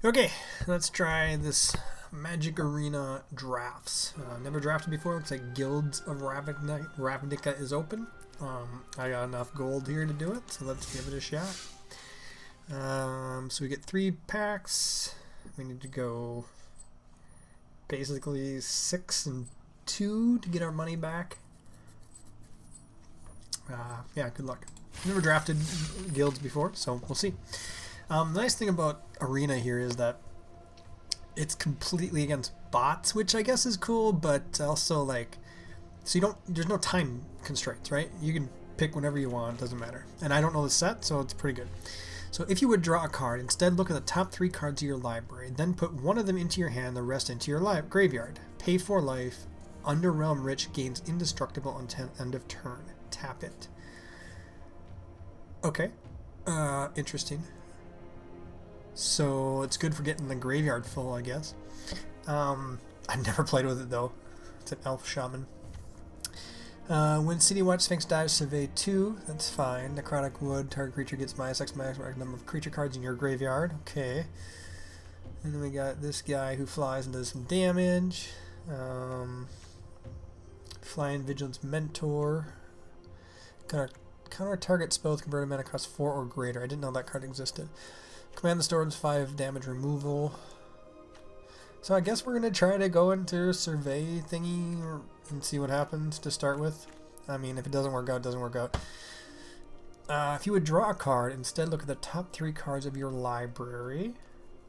Okay, let's try this Magic Arena drafts. Never drafted before. Looks like Guilds of Ravnica is open. I got enough gold here to do it, so let's give it a shot. So we get 3 packs. We need to go basically 6 and 2 to get our money back. Yeah, good luck. Never drafted guilds before, so we'll see. The nice thing about Arena here is that it's completely against bots, which I guess is cool, but also like, so you don't, there's no time constraints, right? You can pick whenever you want, doesn't matter. And I don't know the set, so it's pretty good. So if you would draw a card, instead look at the top 3 cards of your library, then put one of them into your hand, the rest into your graveyard. Pay 4 life, Underrealm Rich gains indestructible until end of turn. Tap it. Okay, interesting. So it's good for getting the graveyard full, I guess. I've never played with it though. It's an elf shaman. When City Watch Sphinx dives, survey 2. That's fine. Necrotic Wood. Target creature gets -X number of creature cards in your graveyard. Okay. And then we got this guy who flies and does some damage. Flying Vigilance Mentor. Counter target spells converted mana cost 4 or greater. I didn't know that card existed. Command the Storms 5 damage removal. So I guess we're going to try to go into survey thingy and see what happens to start with. I mean, if it doesn't work out, it doesn't work out. If you would draw a card, instead look at the top 3 cards of your library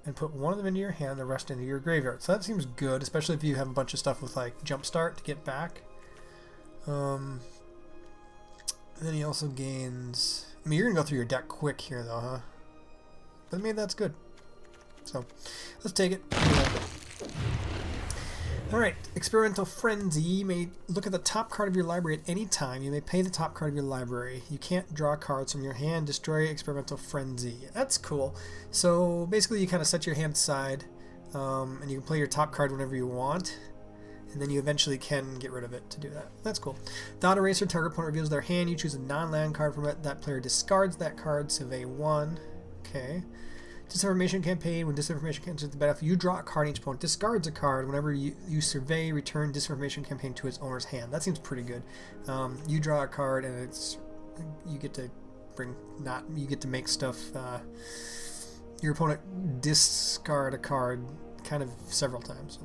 and put one of them into your hand, the rest into your graveyard. So that seems good, especially if you have a bunch of stuff with like Jumpstart to get back. And then he also gains... I mean, you're going to go through your deck quick here though, huh? But maybe that's good. So, let's take it. Alright, Experimental Frenzy. You may look at the top card of your library at any time. You may pay the top card of your library. You can't draw cards from your hand. Destroy Experimental Frenzy. That's cool. So, basically you kind of set your hand aside, and you can play your top card whenever you want. And then you eventually can get rid of it to do that. That's cool. Dot Eraser. Target opponent reveals their hand. You choose a non-land card from it. That player discards that card. Survey 1. Okay. Disinformation Campaign. When Disinformation enters the battlefield, you draw a card. Each opponent discards a card. Whenever you survey, return Disinformation Campaign to its owner's hand. That seems pretty good. You draw a card, and it's you get to make stuff. Your opponent discard a card, kind of several times.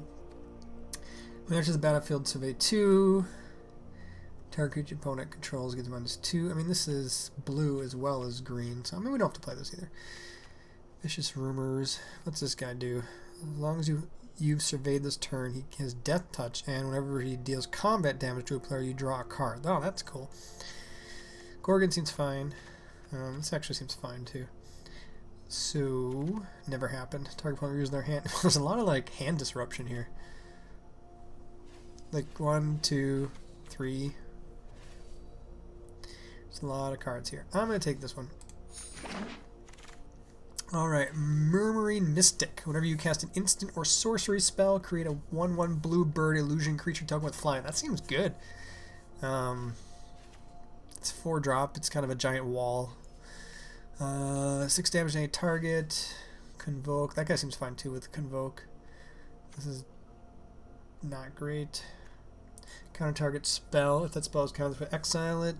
When enters the battlefield, survey 2. Target creature opponent controls gets -2. I mean, this is blue as well as green, so I mean, we don't have to play this either. Vicious Rumors. What's this guy do? As long as you've surveyed this turn, he has Death Touch, and whenever he deals combat damage to a player, you draw a card. Oh, that's cool. Gorgon seems fine. This actually seems fine too. So, never happened. Target opponent uses their hand. There's a lot of like hand disruption here. Like 1, 2, 3. There's a lot of cards here. I'm going to take this one. Alright, Murmuring Mystic. Whenever you cast an instant or sorcery spell, create a 1/1 blue bird illusion creature token with flying. That seems good. It's 4-drop. It's kind of a giant wall. 6 damage to any target. Convoke. That guy seems fine too with Convoke. This is not great. Counter target spell. If that spell is countered, exile it.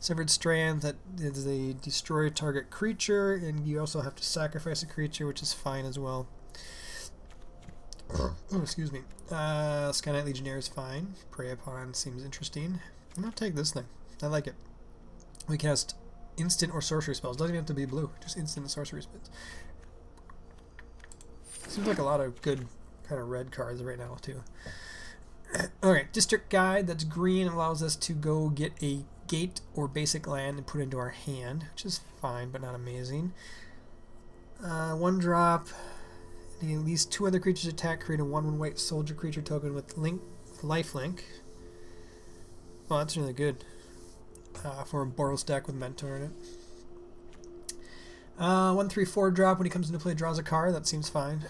Severed Strand, that is a destroy target creature, and you also have to sacrifice a creature, which is fine as well. Oh, excuse me. Sky Knight Legionnaire is fine. Prey Upon seems interesting. I'm going to take this thing. I like it. We cast instant or sorcery spells. Doesn't even have to be blue, just instant and sorcery spells. Seems like a lot of good kind of red cards right now, too. Alright, District Guide, that's green, allows us to go get a gate or basic land and put it into our hand, which is fine but not amazing. 1-drop, at least 2 other creatures attack, create a 1/1 white soldier creature token with lifelink. Well, that's really good for a Boros deck with Mentor in it. 1/3 4-drop, when he comes into play, draws a card. That seems fine.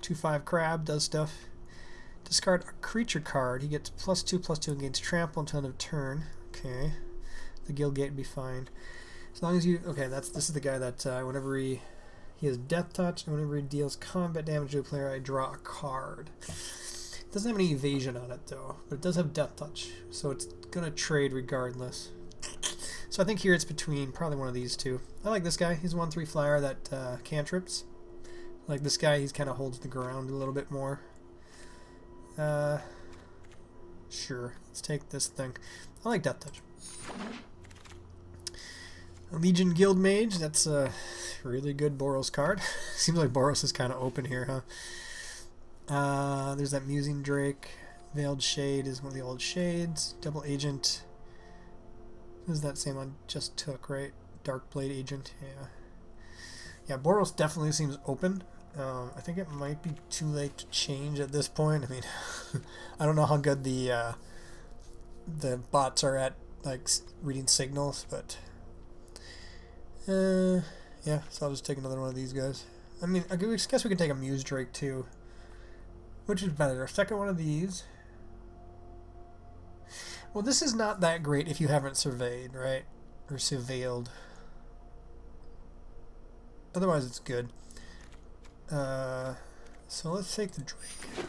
2/5 crab does stuff. Discard a creature card. He gets +2/+2 and gains trample until end of turn. Okay. The Guild Gate would be fine. As long as you... Okay, this is the guy that whenever he He has Death Touch, and whenever he deals combat damage to a player, I draw a card. It doesn't have any evasion on it, though, but it does have Death Touch, so it's going to trade regardless. So I think here it's between probably one of these two. I like this guy. He's a 1/3 flyer that cantrips. Like this guy, he's kind of holds the ground a little bit more. Sure, let's take this thing. I like Death Touch. A Legion Guild Mage, that's a really good Boros card. Seems like Boros is kind of open here, huh? There's that Musing Drake. Veiled Shade is one of the old shades. Double Agent. This is that same one just took, right? Dark Blade Agent, yeah. Yeah, Boros definitely seems open. I think it might be too late to change at this point. I mean, I don't know how good the bots are at like reading signals, but yeah. So I'll just take another one of these guys. I mean, I guess we can take a Muse Drake too. Which is better, second one of these? Well, this is not that great if you haven't surveyed, right? Or surveilled. Otherwise, it's good. So let's take the Drake.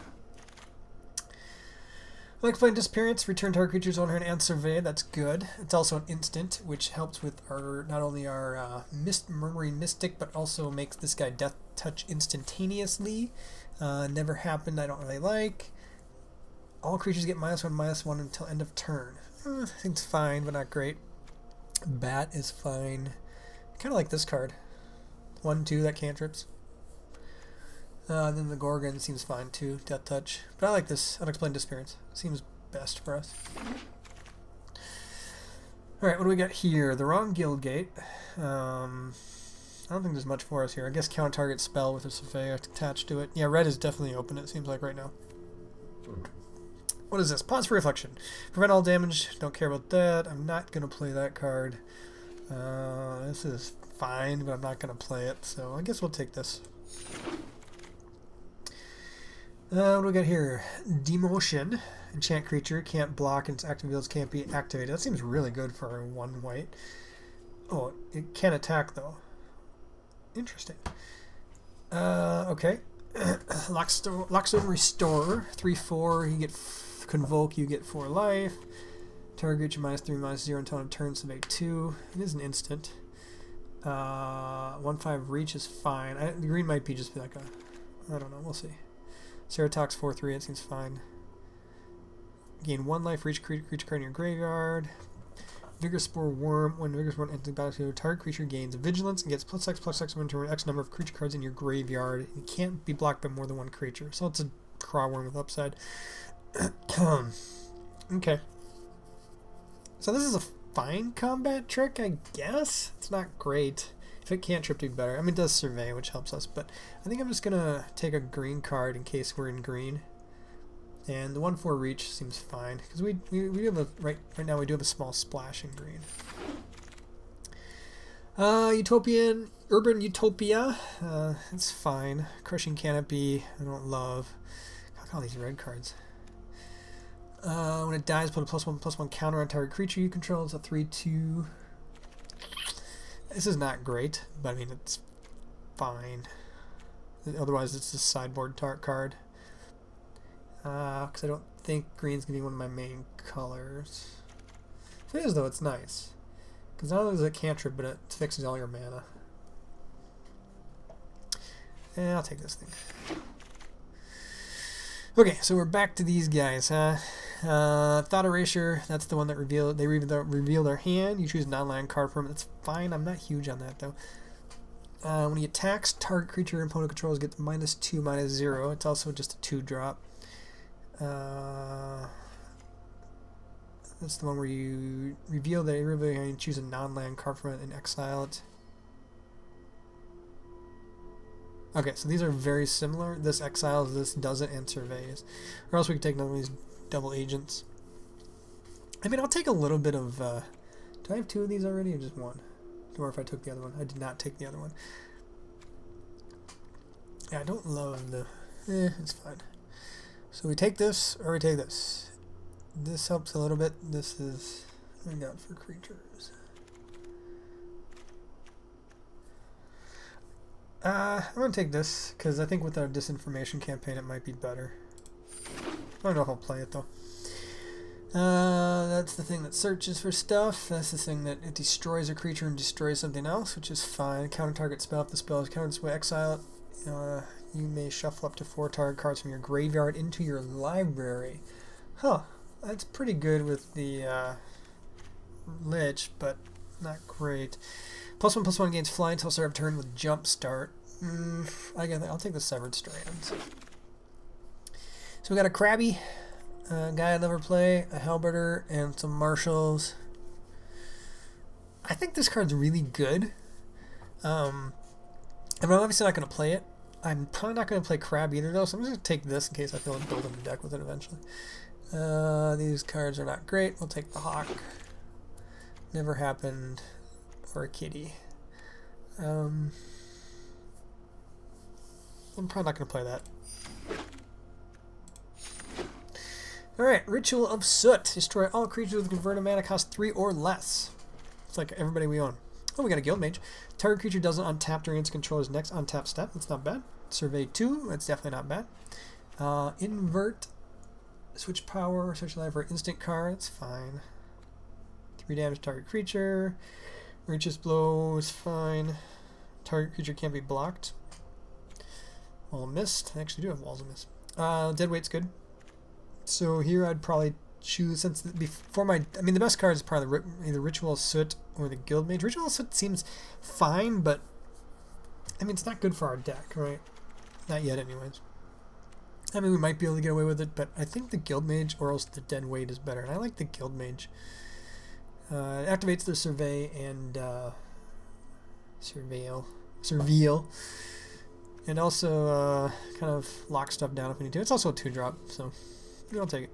I like playing Disappearance. Return target creature's owner and survey. That's good. It's also an instant, which helps with our not only our Murmuring Mystic, but also makes this guy Death Touch instantaneously. Never happened. I don't really like. All creatures get -1/-1 until end of turn. I think it's fine, but not great. Bat is fine. Kind of like this card. 1/2 that cantrips. Then the Gorgon seems fine too, Death Touch. But I like this Unexplained Disappearance. Seems best for us. Alright, what do we got here? The wrong Guild Gate. I don't think there's much for us here. I guess counter target spell with a Surveyor attached to it. Yeah, red is definitely open, it seems like right now. What is this? Pause for Reflection. Prevent all damage. Don't care about that. I'm not going to play that card. This is fine, but I'm not going to play it. So I guess we'll take this. What do we got here? Demotion. Enchant creature. Can't block and its active abilities can't be activated. That seems really good for 1 white. Oh, it can attack though. Interesting. Okay. Lockstone Restorer. 3/4. You get Convoke. You get 4 life. Target creature -3/-0 until end of turn. So make 2. It is an instant. 1/5 reach is fine. The green might be just like a. I don't know. We'll see. Ceratox 4/3. It seems fine. Gain 1 life for each creature card in your graveyard. Vigor Spore Worm. When Vigor Spore enters the battlefield, target creature gains Vigilance and gets +X/+X when turn X number of creature cards in your graveyard. It can't be blocked by more than 1 creature. So it's a Craw Worm with upside. Okay. So this is a fine combat trick, I guess. It's not great. If it can't trip, it'd be better. I mean, it does survey, which helps us. But I think I'm just gonna take a green card in case we're in green. And the 1/4 reach seems fine because we have a right now we do have a small splash in green. Urban Utopia. It's fine. Crushing Canopy. I don't love. Look at all these red cards. When it dies, put a +1/+1 counter on target creature you control. It's a 3/2. This is not great, but I mean it's fine. Otherwise, it's a sideboard card. Because I don't think green's gonna be one of my main colors. If it is, though, it's nice. Because not only is it cantrip, but it fixes all your mana. And I'll take this thing. Okay, so we're back to these guys, huh? Thought Erasure, that's the one that they reveal their hand. You choose a non-land card from it. That's fine. I'm not huge on that, though. When he attacks, target creature and opponent controls get -2/-0. It's also just a 2-drop. That's the one where you reveal that you choose a non-land card from it and exile it. Okay, so these are very similar. This exiles, this doesn't, and surveys. Or else we could take none of these double agents. I mean, I'll take a little bit of... do I have 2 of these already or just 1? Or if I took the other one. I did not take the other one. Yeah, I don't love the... it's fine. So we take this, or we take this. This helps a little bit. This is... What do we got for creatures? I'm going to take this, because I think with our disinformation campaign it might be better. I don't know if I'll play it, though. That's the thing that searches for stuff. That's the thing that it destroys a creature and destroys something else, which is fine. Counter target spell. If the spell is countered this way, exile it. You may shuffle up to 4 target cards from your graveyard into your library. Huh. That's pretty good with the Lich, but not great. +1/+1 gains fly until start of turn with jump start. I'll take the Severed Strands. So we got a Krabby, a guy I'd never play, a Halberder, and some Marshals. I think this card's really good. I'm obviously not going to play it. I'm probably not going to play Crab either, though, so I'm just going to take this in case I feel like building a deck with it eventually. These cards are not great. We'll take the Hawk. Never happened. Or a Kitty. I'm probably not going to play that. Alright, Ritual of Soot. Destroy all creatures with converted mana cost 3 or less. It's like everybody we own. Oh, we got a Guild Mage. Target creature doesn't untap during its controller's next untap step. That's not bad. Survey 2. That's definitely not bad. Invert. Switch power. Switch life for instant card. It's fine. 3 damage target creature. Righteous Blow is fine. Target creature can't be blocked. Wall of Mist. I actually do have Walls of Mist. Dead Weight's good. So here I'd probably choose, since before my, I mean the best card is probably either Ritual of Soot or the Guild Mage. Ritual of Soot seems fine, but I mean it's not good for our deck, right? Not yet anyways. I mean we might be able to get away with it, but I think the Guild Mage or else the Dead Weight is better, and I like the Guild Mage. It activates the Survey and Surveil, and also kind of lock stuff down if we need to. It's also a 2-drop, so I'll take it.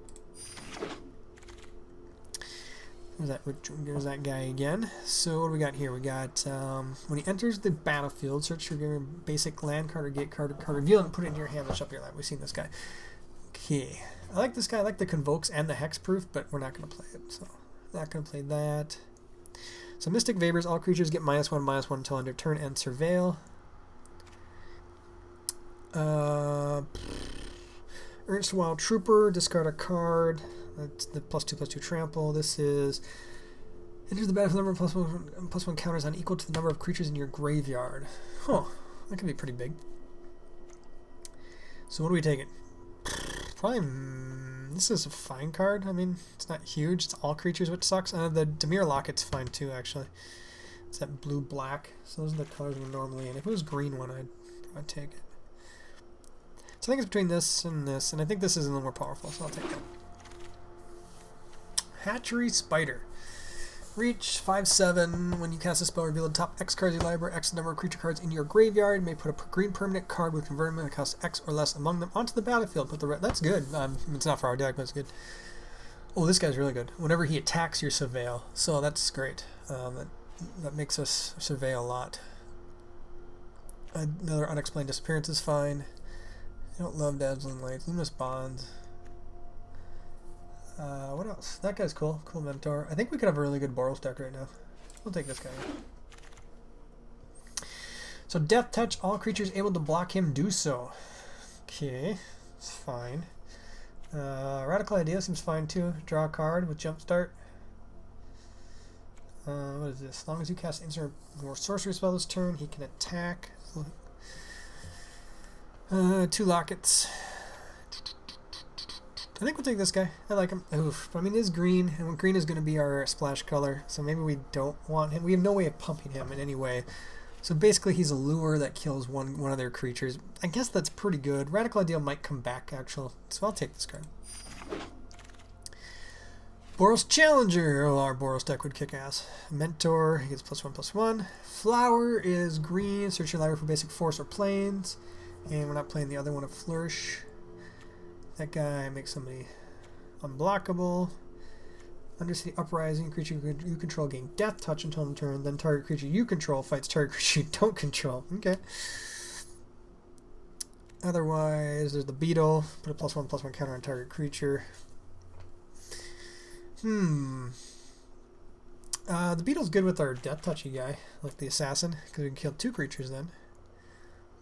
There's that guy again. So what do we got here? We got when he enters the battlefield, search your basic land card or gate card reveal it and put it in your hand and shuffle your land. We've seen this guy. Okay, I like this guy. I like the Convokes and the Hexproof, but we're not going to play it, so not going to play that. So Mystic Vapors, all creatures get -1/-1 until end of turn and Surveil. Ernst Wild Trooper, discard a card. That's the +2/+2 trample. This is enters the battlefield number +1/+1 counters on equal to the number of creatures in your graveyard. Huh, that could be pretty big. So what are we taking? Probably this is a fine card. I mean, it's not huge. It's all creatures, which sucks. The Dimir Locket's fine too, actually. It's that blue-black. So those are the colors we're normally in. If it was green one, I'd probably take it. So I think it's between this, and I think this is a little more powerful, so I'll take that. Hatchery Spider. Reach 5/7. When you cast a spell, reveal the top X cards of your library, X number of creature cards in your graveyard. You may put a green permanent card with converted that costs X or less among them onto the battlefield. Put the that's good. It's not for our deck, but it's good. Oh, this guy's really good. Whenever he attacks, you Surveil. So that's great. That makes us surveil a lot. Another Unexplained Disappearance is fine. I don't love Dazzling Light. Luminous Bonds. What else? That guy's cool. Cool Mentor. I think we could have a really good Boros deck right now. We'll take this guy. So Death Touch. All creatures able to block him do so. Okay. It's fine. Radical Idea seems fine too. Draw a card with Jumpstart. What is this? As long as you cast instant or sorcery spell this turn, he can attack. 2 Lockets. I think we'll take this guy. I like him. Oof. But I mean, it is green, and green is going to be our splash color, so maybe we don't want him. We have no way of pumping him in any way. So basically, he's a lure that kills one of their creatures. I guess that's pretty good. Radical Ideal might come back, actually, so I'll take this card. Boros Challenger. Oh, our Boros deck would kick ass. Mentor, he gets +1/+1. Flower is green. Search your library for basic force or planes. And we're not playing the other one of Flourish. That guy makes somebody unblockable. Undercity Uprising. Creature you control gain Death Touch until end of turn. Then target creature you control fights target creature you don't control. Okay. Otherwise, there's the Beetle. Put a +1/+1 counter on target creature. The Beetle's good with our Death Touchy guy, like the Assassin, because we can kill 2 creatures then.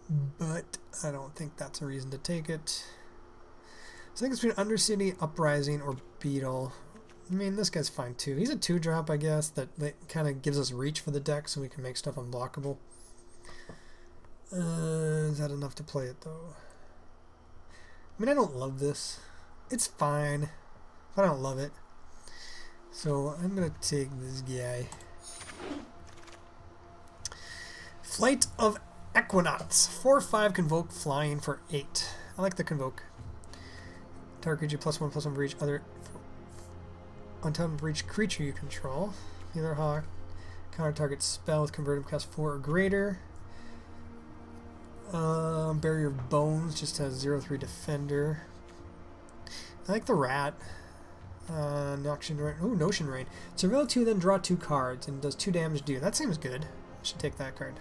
but I don't think that's a reason to take it. So I think it's between Undercity, Uprising, or Beetle. I mean, this guy's fine too. He's a 2-drop, I guess, that kind of gives us reach for the deck so we can make stuff unblockable. Is that enough to play it, though? I mean, I don't love this. It's fine, but I don't love it. So I'm going to take this guy. Flight of Equinauts. 4/5 Convoke flying for 8. I like the Convoke. Target creature +1/+1 for each other until for each creature you control. Either hawk. Counter target spell with converted cast 4 or greater. Barrier of Bones just has 0/3 defender. I like the rat. Noxian Rain. Ooh, Notion Rain. Surveil 2, then draw 2 cards and does 2 damage to you. That seems good. I should take that card.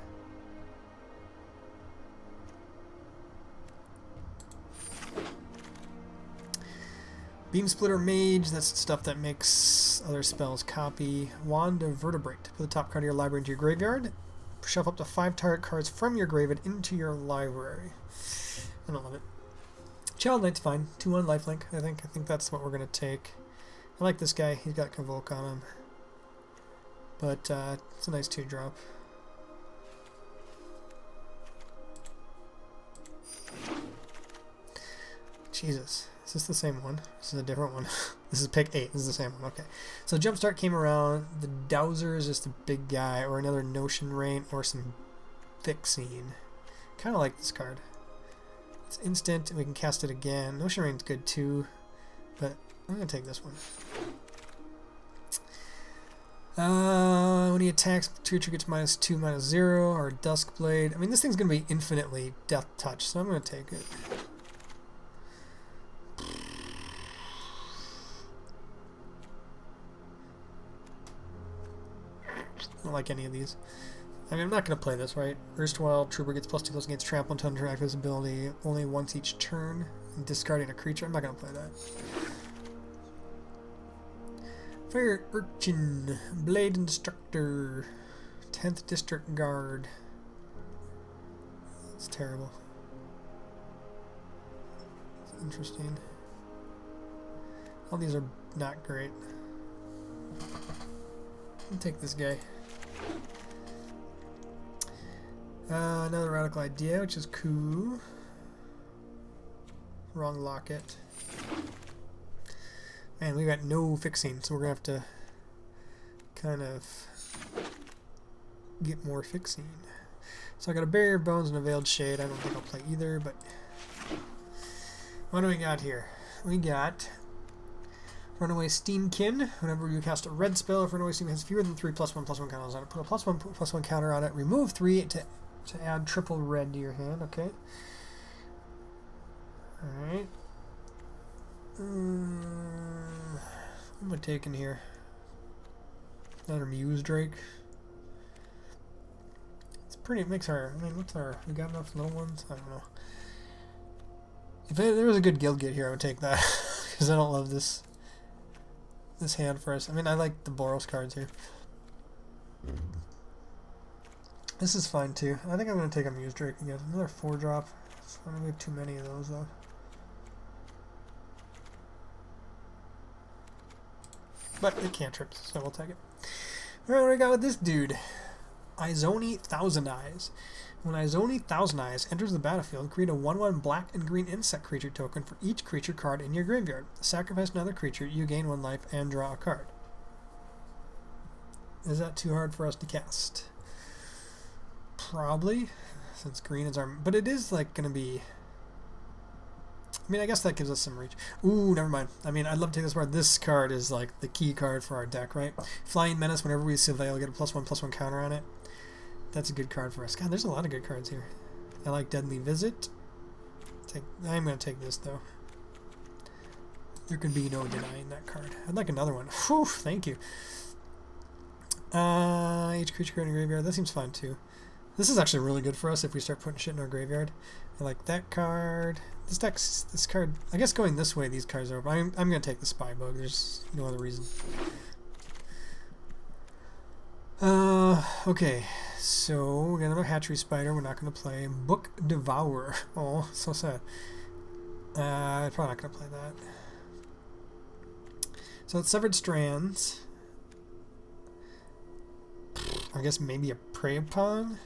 Beam Splitter Mage, that's stuff that makes other spells copy. Wand of Vertebrate. Put the top card of your library into your graveyard. Shuffle up to 5 target cards from your graveyard into your library. I don't love it. Child Knight's fine. 2/1 lifelink, I think. I think that's what we're going to take. I like this guy. He's got Convoke on him. But it's a nice 2-drop. Jesus. Is this the same one? This is a different one. This is pick 8. This is the same one. Okay. So Jumpstart came around. The Dowser is just a big guy, or another Notion Rain, or some Fixing. Kind of like this card. It's instant, and we can cast it again. Notion Rain's good too, but I'm going to take this one. When he attacks, creature gets -2, -0, or Duskblade. I mean, this thing's going to be infinitely Death Touch, so I'm going to take it. I don't like any of these. I mean, I'm not going to play this, right? Erstwhile, Trooper gets +2/+ against trample until interact with his ability only once each turn, and discarding a creature. I'm not going to play that. Fire Urchin, Blade Instructor, 10th District Guard. It's terrible. It's interesting. All these are not great. I'll take this guy. Another Radical Idea, which is cool. Wrong locket. Man, we got no fixing, so we're going to have to kind of get more fixing. So I got a Barrier of Bones and a Veiled Shade. I don't think I'll play either, but what do we got here? We got Runaway Steamkin. Whenever you cast a red spell, if Runaway Steam has fewer than 3 +1/+1 counters on it, put a +1/+1 counter on it. Remove 3 to add triple red to your hand. Okay. All right. What am I taking here? Another Muse Drake. It's pretty. It makes our. I mean, what's our? We got enough little ones. I don't know. If there was a good guild gate here, I would take that because I don't love this hand for us. I mean, I like the Boros cards here. This is fine too. I think I'm going to take a Muse Drake again. Another 4-drop. I don't have too many of those though. But it cantrips, so we'll take it. Alright, what do we got with this dude? Izoni Thousand Eyes. When Izoni Thousand Eyes enters the battlefield, create a 1/1 black and green insect creature token for each creature card in your graveyard. Sacrifice another creature, you gain 1 life and draw a card. Is that too hard for us to cast? Probably, since green is our... But it is like going to be... I mean, I guess that gives us some reach. Ooh, never mind. I mean, I'd love to take this card. This card is like the key card for our deck, right? Flying Menace, whenever we surveil, get a +1/+1 counter on it. That's a good card for us. God, there's a lot of good cards here. I like Deadly Visit. I'm going to take this, though. There can be no denying that card. I'd like another one. Whew, thank you. Each creature card in the graveyard. That seems fine, too. This is actually really good for us if we start putting shit in our graveyard. I like that card. This card, I guess going this way, these cards are... I'm going to take the Spy Bug. There's no other reason. Okay. so we got another hatchery spider. We're not going to play Book Devourer. Oh, so sad. I'm probably not going to play that. So it's Severed Strands. I guess maybe a Prey Upon.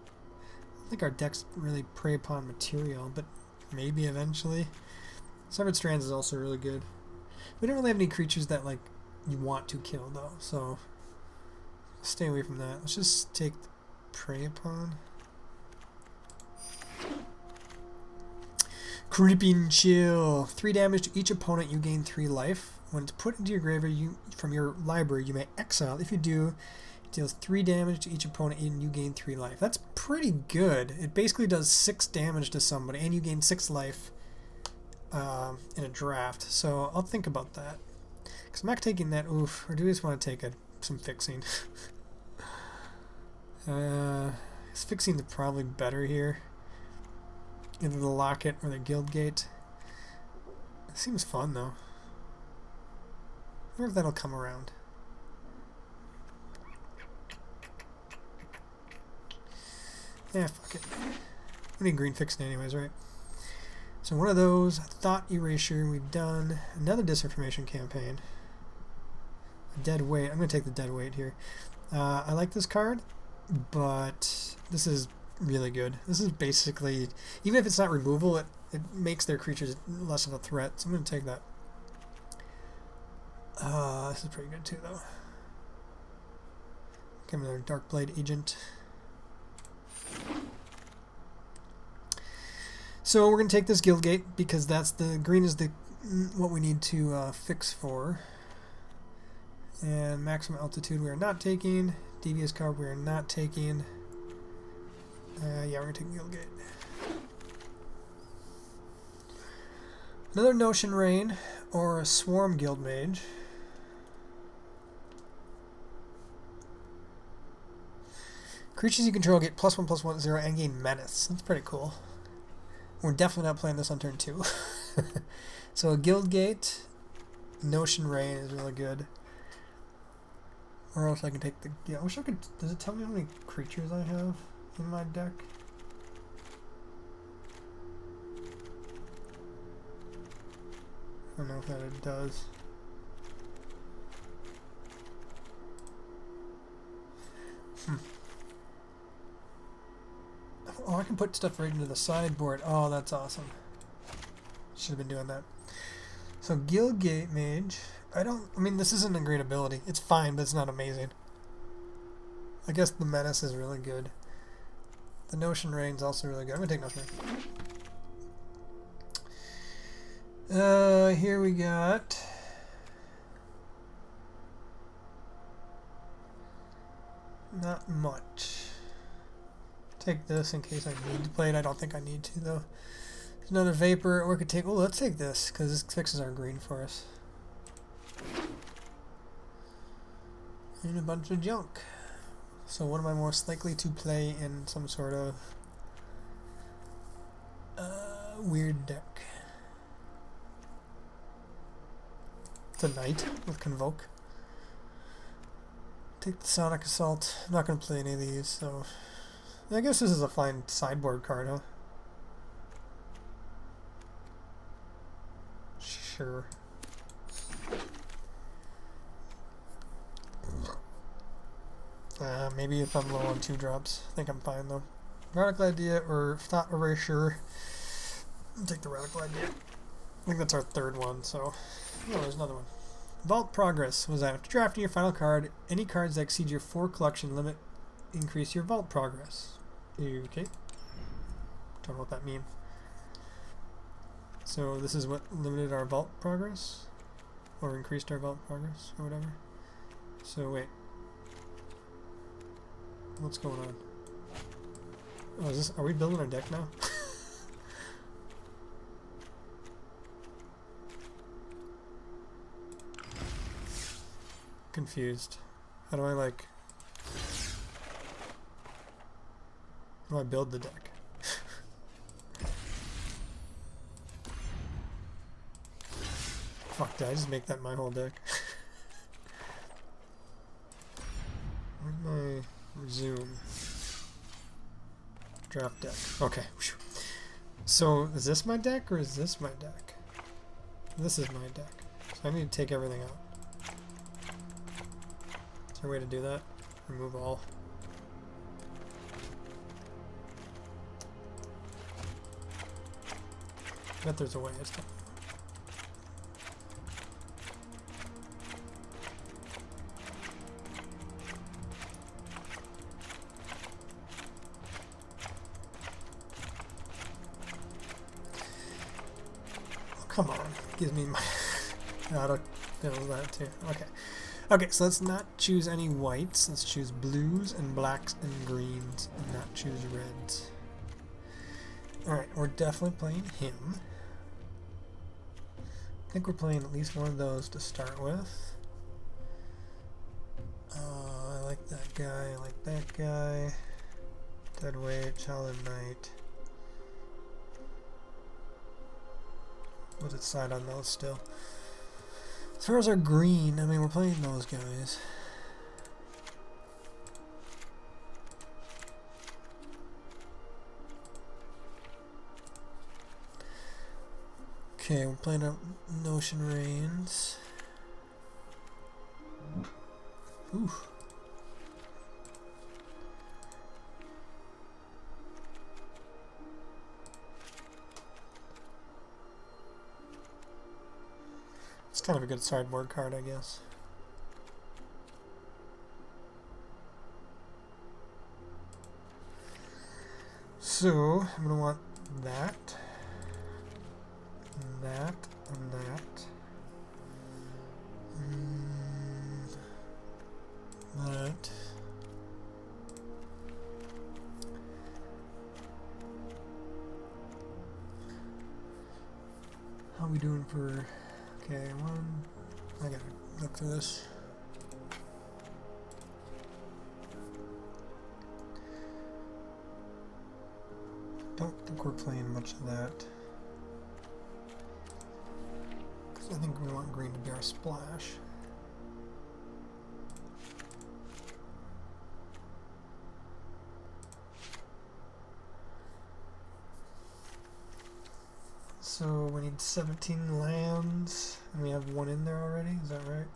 I don't think our deck's really Prey Upon material, but maybe eventually. Severed Strands is also really good. We don't really have any creatures that like you want to kill though, so stay away from that. Let's just take the Prey Upon. Creeping Chill. 3 damage to each opponent, you gain 3 life. When it's put into your graveyard from your library, you may exile. If you do, it deals 3 damage to each opponent and you gain 3 life. That's pretty good. It basically does 6 damage to somebody and you gain 6 life in a draft. So I'll think about that. Because I'm not taking that, oof, or do we just want to take some fixing? Is fixing the probably better here? Either the Locket or the Guild Gate. It seems fun though. I wonder if that'll come around. Yeah, fuck it. We need green fixing anyways, right? So one of those, Thought Erasure, we've done. Another Disinformation Campaign. A Dead Weight. I'm going to take the Dead Weight here. I like this card, but this is really good. This is basically, even if it's not removal, it makes their creatures less of a threat, so I'm going to take that. This is pretty good too, though. Give me another Darkblade Agent. So we're going to take this Guildgate because that's the green is the what we need to fix for. And Maximum Altitude we are not taking. Devious Card we are not taking. Yeah, we're going to take Guildgate. Another Notion Rain or a Swarm Guildmage. Creatures you control get +1/+1/0 and gain Menace. That's pretty cool. We're definitely not playing this on turn 2. So Guildgate, Notion Rain is really good. Or else I can take the... Yeah, I wish I could... Does it tell me how many creatures I have in my deck? I don't know if that it does. Oh, I can put stuff right into the sideboard. Oh, that's awesome. Should have been doing that. So Guildgate Mage. I mean, this isn't a great ability. It's fine, but it's not amazing. I guess the Menace is really good. The Notion Rain's also really good. I'm going to take Notion Rain. Here we got... Not much. Take this in case I need to play it. I don't think I need to, though. There's another Vapor, or we could take... Oh, let's take this, because this fixes our green for us. And a bunch of junk. So what am I most likely to play in some sort of weird deck? It's a Knight with Convoke. Take the Sonic Assault. I'm not going to play any of these, so... I guess this is a fine sideboard card, huh? Sure. Maybe if I'm low on 2-drops. I think I'm fine, though. Radical Idea or Thought Erasure. I'll take the Radical Idea. I think that's our 3rd one, so... Oh, there's another one. Vault Progress was that after drafting your final card, any cards that exceed your 4 collection limit increase your Vault Progress. Okay. Don't know what that means. So this is what limited our Vault Progress? Or increased our Vault Progress, or whatever. So wait. What's going on? Oh, is this, are we building our deck now? Confused. How do I like... How do I build the deck? Fuck, did I just make that my whole deck? Where's my Resume. Draft deck. Okay. So, is this my deck or is this my deck? This is my deck. So I need to take everything out. Is there a way to do that? Remove all. I bet there's a way. It's not. Come on, gives me my auto fills that too. Okay. Okay, so let's not choose any whites. Let's choose blues and blacks and greens and not choose reds. Alright, we're definitely playing him. I think we're playing at least one of those to start with. I like that guy, I like that guy. Deadweight, Child of Night. We'll decide on those still. As far as our green, I mean, we're playing those guys. Okay, we're playing a Notion Reigns. Ooh. It's kind of a good sideboard card, I guess. So, I'm going to want that, and that, and that. That. How are we doing for... Okay, I gotta look through this. Don't think we're playing much of that. Because I think we want green to be our splash. So we need 17 lands, and we have one in there already, is that right?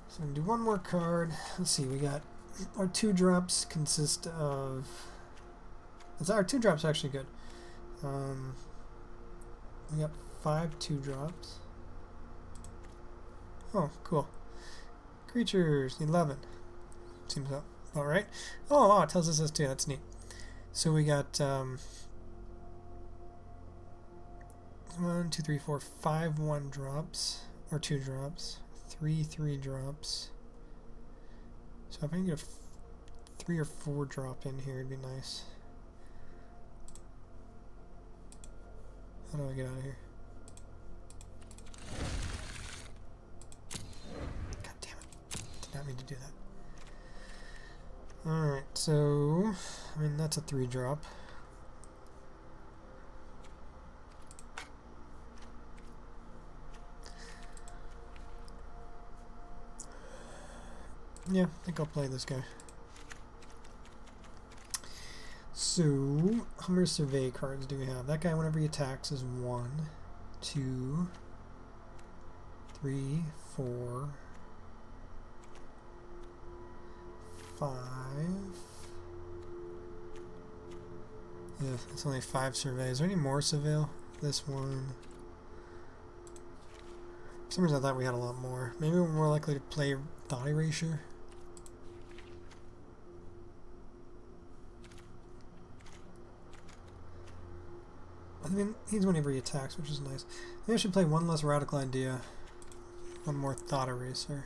So we do one more card. Let's see, we got our 2-drops consist of... Our 2-drops are actually good. We got 5 2-drops. Oh, cool. Creatures, 11. Seems about right. Oh, wow, it tells us this too. That's neat. So we got 1, 2, 3, 4, 5 1-drops, or 2-drops, 3 3-drops. So if I can get a 3 or 4-drop in here, it'd be nice. How do I get out of here? Not mean to do that. Alright, so I mean that's a 3-drop. Yeah, I think I'll play this guy. So how many survey cards do we have? That guy whenever he attacks is 1, 2, 3, 4, 5. Yeah, it's only 5 surveys. Is there any more surveil? This one. For some reason I thought we had a lot more. Maybe we're more likely to play Thought Erasure. I mean, he's whenever he attacks, which is nice. Maybe I should play one less Radical Idea. One more Thought Eraser.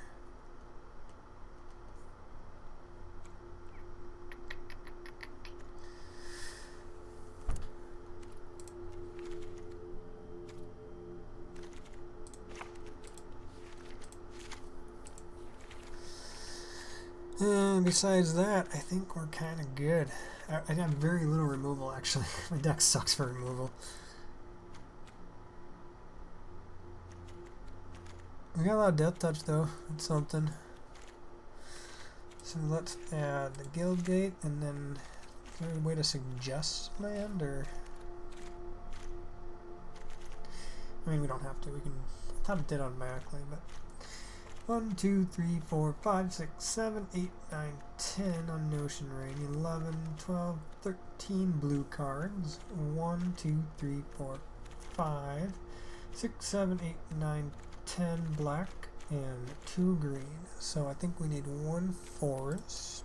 And besides that, I think we're kind of good. I have very little removal, actually. My deck sucks for removal. We got a lot of death touch though. That's something. So let's add the guild gate, and then is there a way to suggest land, or I mean we don't have to. We can. I thought it did automatically, but 1, 2, 3, 4, 5, 6, 7, 8, 9, 10 on Notion Rain. 11, 12, 13 blue cards. 1, 2, 3, 4, 5, 6, 7, 8, 9, 10 black, and 2 green. So I think we need 1 forest.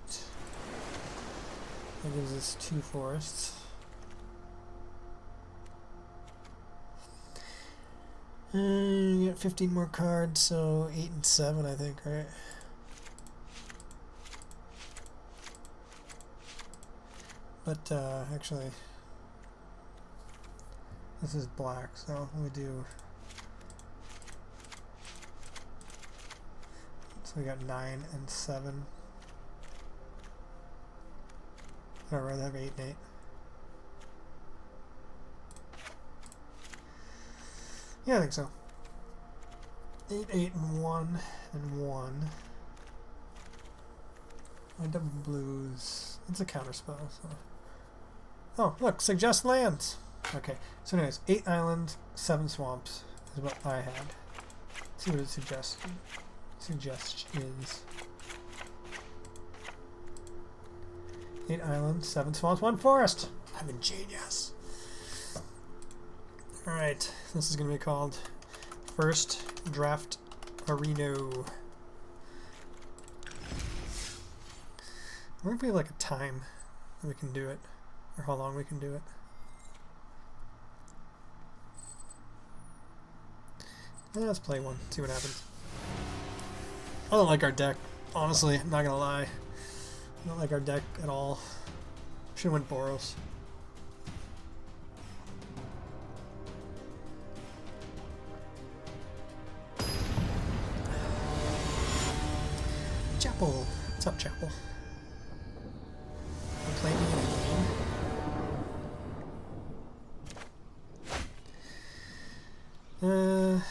That gives us 2 forests. You get 15 more cards, so 8 and 7 I think, right? But actually this is black, so we do. So we got 9 and 7. I'd rather have 8 and 8. Yeah, I think so. 8, 8, and 1, and 1. My double blues. It's a counter spell, so. Oh, look, suggest lands. Okay, so anyways, 8 islands, 7 swamps is what I had. Let's see what it suggests is. 8 islands, 7 swamps, 1 forest. I'm a genius. Alright, this is going to be called First Draft Arena. I wonder if we have like a time that we can do it, or how long we can do it. Yeah, let's play one, see what happens. I don't like our deck, honestly, I'm not gonna lie. I don't like our deck at all. Should've went Boros. Chapel. What's up, Chapel? Play me in a game.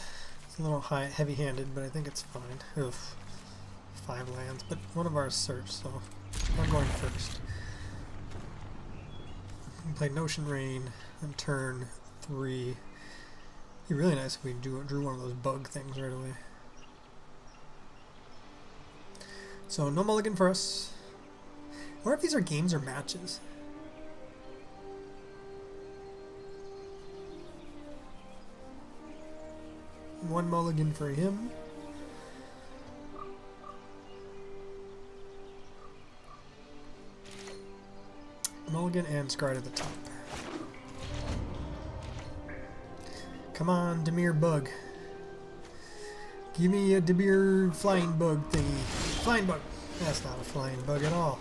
It's a little heavy-handed, but I think it's fine. Oof. 5 lands, but one of ours searched, so I'm going first. We can play Notion Rain on turn 3. It'd be really nice if we drew one of those bug things right away. So no mulligan for us. I wonder if these are games or matches. One mulligan for him. Mulligan and Scarred at the top. Come on, Demir Bug. Give me a Demir flying bug thingy. Flying bug. That's not a flying bug at all.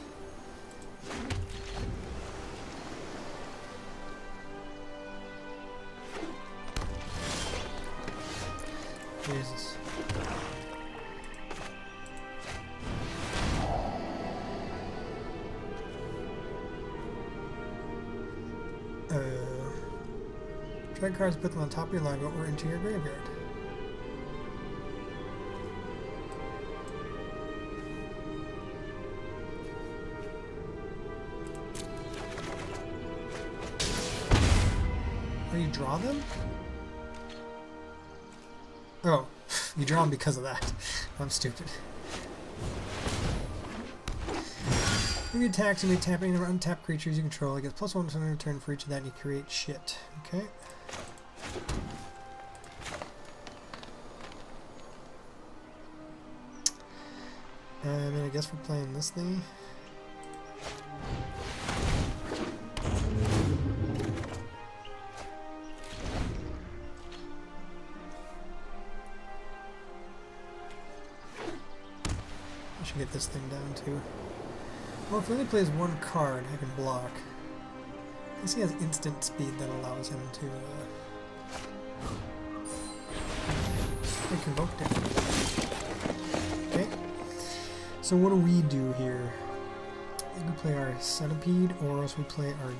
Jesus. Drag cards, put them on top of your library or into your graveyard. Or you draw them? Oh, you draw them because of that. I'm stupid. When you attack, you may tap any number of untapped creatures you control. It gets +1 on your turn for each of that, and you create shit. Okay. And then I guess we're playing this thing. I should get this thing down too. Well, if he only plays 1 card, I can block. I guess he has instant speed that allows him to make convoke damage. Okay. So what do we do here? We play our Centipede, or else we play our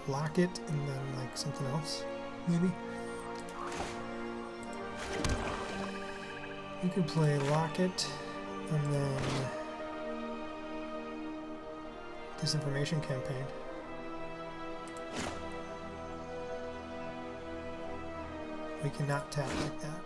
Locket, and then like something else, maybe? You could play Locket and then Disinformation Campaign. We cannot tap like that.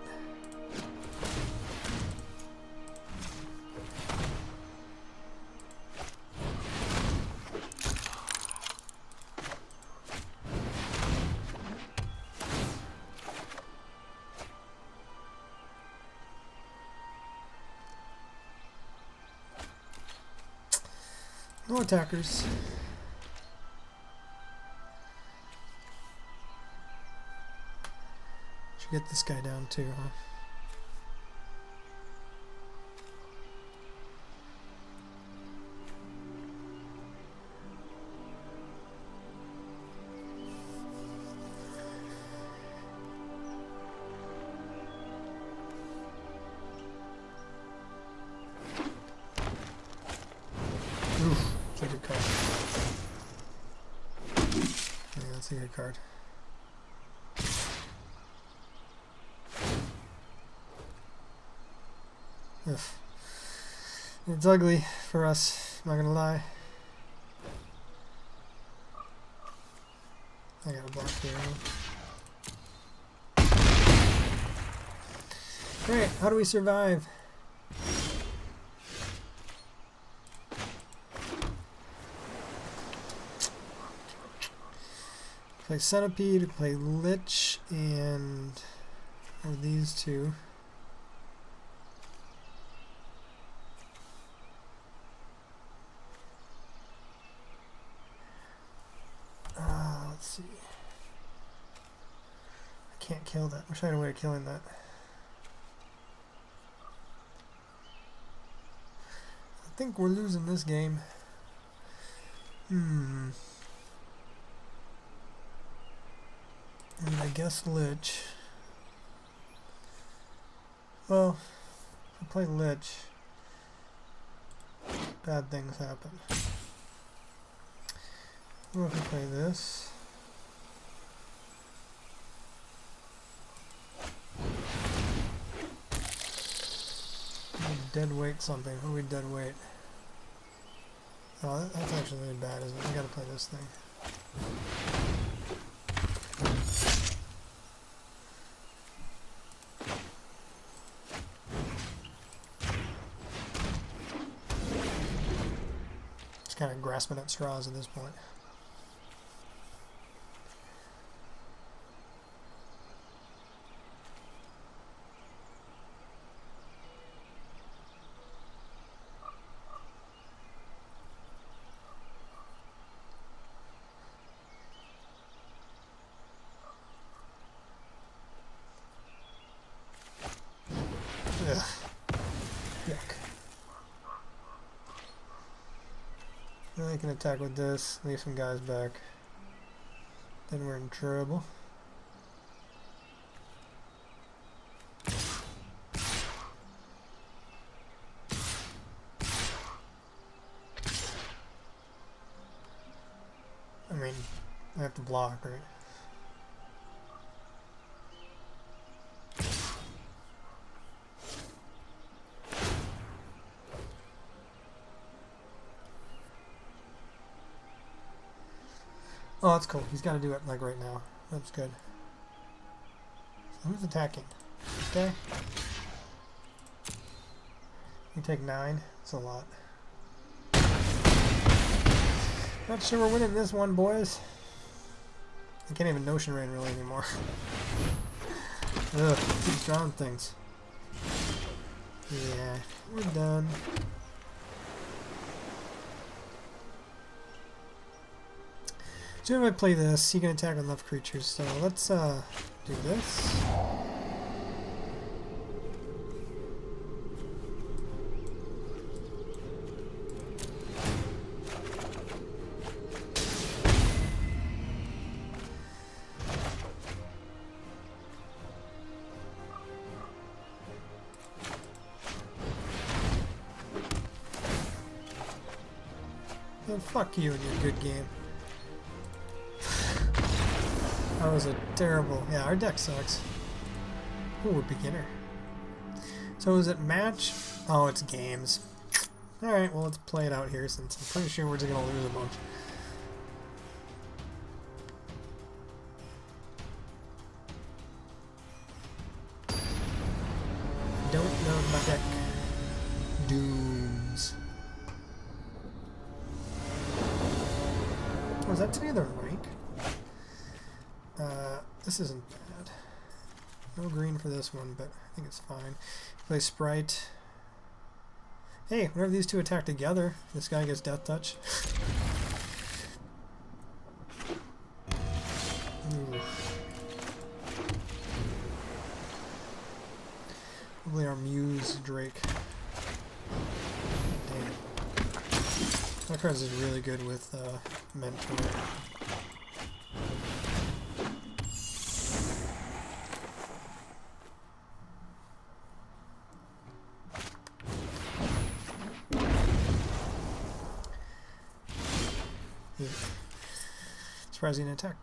No attackers. Should get this guy down too, huh? Oof, that's a good card. Yeah, that's a good card. Ugh. It's ugly for us, I'm not gonna lie. I got a block here. Great, how do we survive? Play Centipede, play Lich, and these two. Let's see. I can't kill that. Wish I had a way of killing that. I think we're losing this game. And I guess Lich. Well, if I play Lich, bad things happen. What if we play this? Dead weight something. What do we dead weight? Oh, that's actually really bad, isn't it? We gotta play this thing. Just kind of grasping at straws at this point. Ugh. Yuck. Now I can attack with this, leave some guys back. Then we're in trouble. I mean, I have to block, right? Oh, that's cool. He's got to do it like right now. That's good. So who's attacking? Okay. You take 9. That's a lot. Not sure we're winning this one, boys. I can't even Notion Rain really anymore. Ugh, keeps drawing things. Yeah, we're done. So if I play this, you can attack with enough creatures. So let's do this. And fuck you and your good game. That was a terrible... Yeah, our deck sucks. Ooh, we're beginner. So is it match? Oh, it's games. Alright, well let's play it out here since I'm pretty sure we're just going to lose a bunch. Don't know my deck. Dooms. Oh, is that to the rank? This isn't bad. No green for this one, but I think it's fine. Play Sprite. Hey, whenever these two attack together, this guy gets Death Touch. Probably our Muse Drake. Damn. That card is really good with Mentor. Surprising attack.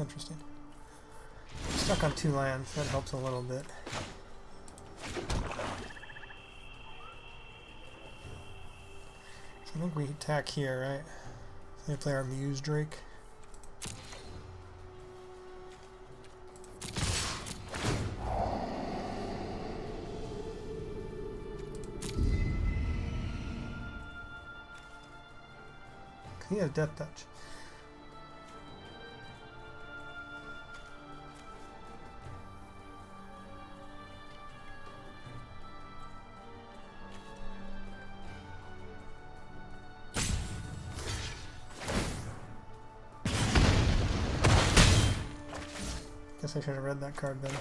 Interesting. Stuck on 2 lands, that helps a little bit. So I think we attack here, right? So we play our Muse Drake. He has Death Touch. Guess I should have read that card better.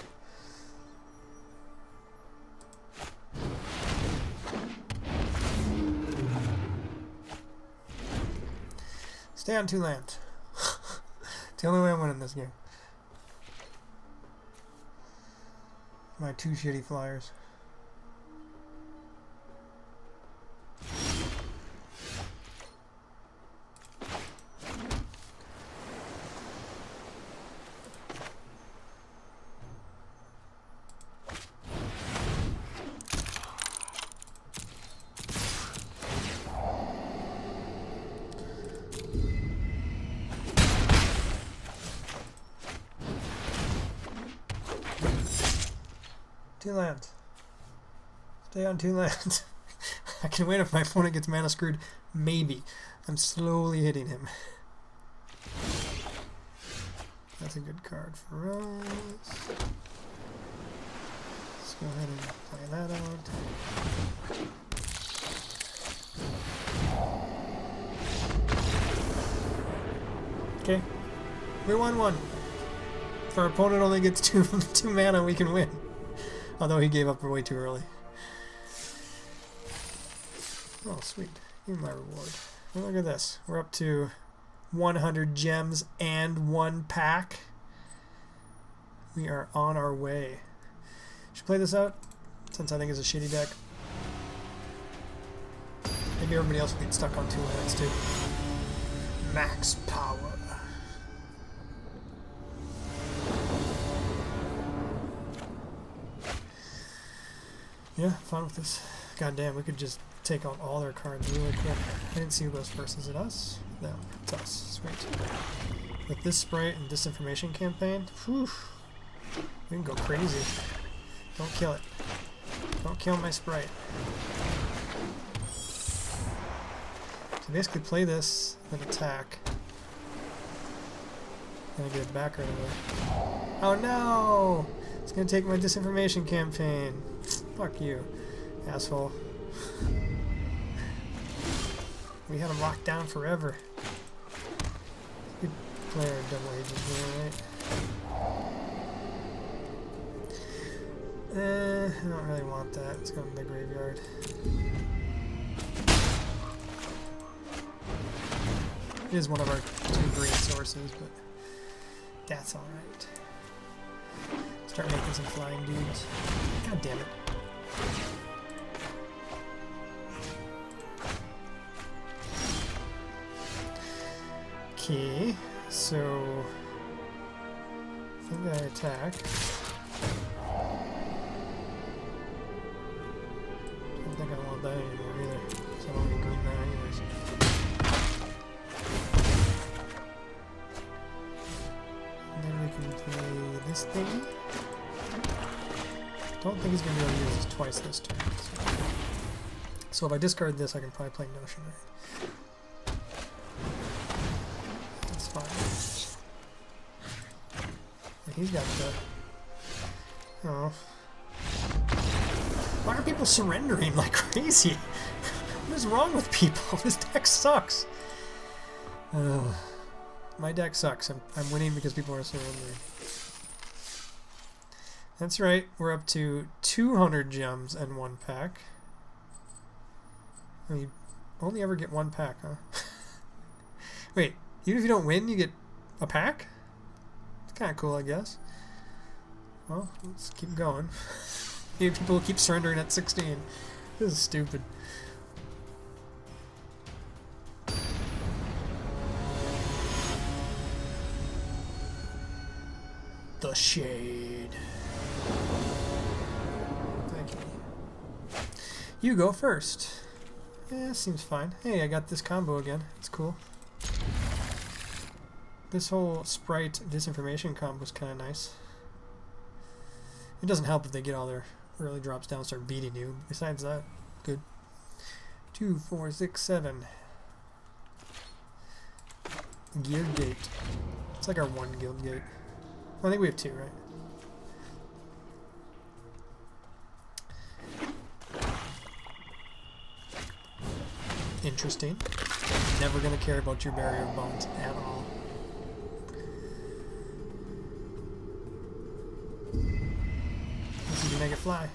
Stay on 2 lands. It's the only way I'm winning this game. My 2 shitty flyers. Two lands. Stay on 2 lands. I can win if my opponent gets mana screwed. Maybe. I'm slowly hitting him. That's a good card for us. Let's go ahead and play that out. Okay. We won 1. If our opponent only gets 2 mana, we can win. Although he gave up way too early. Oh, sweet. Give me my reward. Well, look at this. We're up to 100 gems and 1 pack. We are on our way. Should play this out, since I think it's a shitty deck. Maybe everybody else will get stuck on 2 lands too. Max power. Yeah, fine with this. God damn, we could just take out all their cards really quick. I didn't see who goes first. Is it us? No, it's us. Sweet. With this Sprite and Disinformation Campaign, whew, we can go crazy. Don't kill it. Don't kill my Sprite. So basically play this, then attack. And I get it back right away. Oh no! It's gonna take my Disinformation Campaign. Fuck you, asshole. We had him locked down forever. Good player, double agent here, I don't really want that. Let's go in the graveyard. It is one of our 2 green sources, but that's alright. Start making some flying dudes. God damn it. Okay, so I think I attack. I don't think I want that anymore either, so I don't need green there anyways. And then we can play this thing. Don't think he's going to be able to use this twice this turn. So if I discard this, I can probably play Notion, right? That's fine. And he's got the... Oh. Why are people surrendering like crazy? What is wrong with people? This deck sucks. My deck sucks. I'm winning because people are surrendering. That's right. We're up to 200 gems and 1 pack. Oh, you only ever get 1 pack, huh? Wait, even if you don't win, you get a pack? It's kind of cool, I guess. Well, let's keep going. Maybe people will keep surrendering at 16. This is stupid. The Shade. Thank you. You go first. Yeah, seems fine. Hey, I got this combo again. It's cool. This whole Sprite disinformation combo was kind of nice. It doesn't help if they get all their early drops down and start beating you. Besides that, good. 2, 4, 6, 7. Guild Gate. It's like our 1 Guild Gate. I think we have 2, right? Interesting. Never gonna care about your barrier of bones at all. Let's see if you make it fly.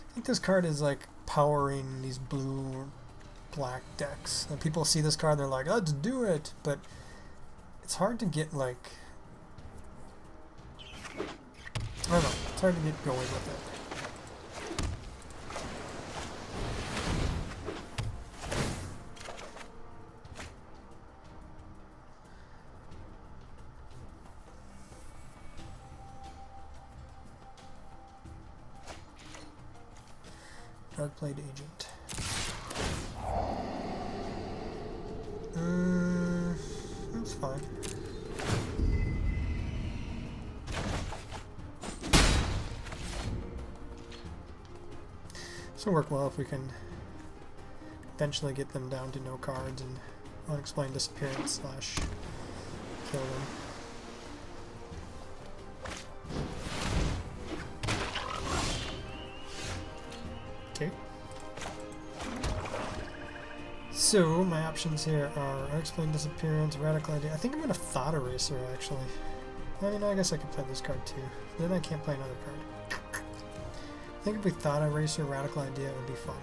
I think this card is like powering these blue black decks. And people see this card and they're like, let's do it, but it's hard to get like, I don't know, it's hard to get going with it. Dark Blade Agent. That's fine. This will work well if we can eventually get them down to no cards and unexplained disappearance slash kill them. Okay. So my options here are unexplained disappearance, radical idea. I think I'm gonna Thought Eraser actually. I mean, I guess I could play this card too. Then I can't play another card. I think if we Thought Eraser, radical idea, it would be fun.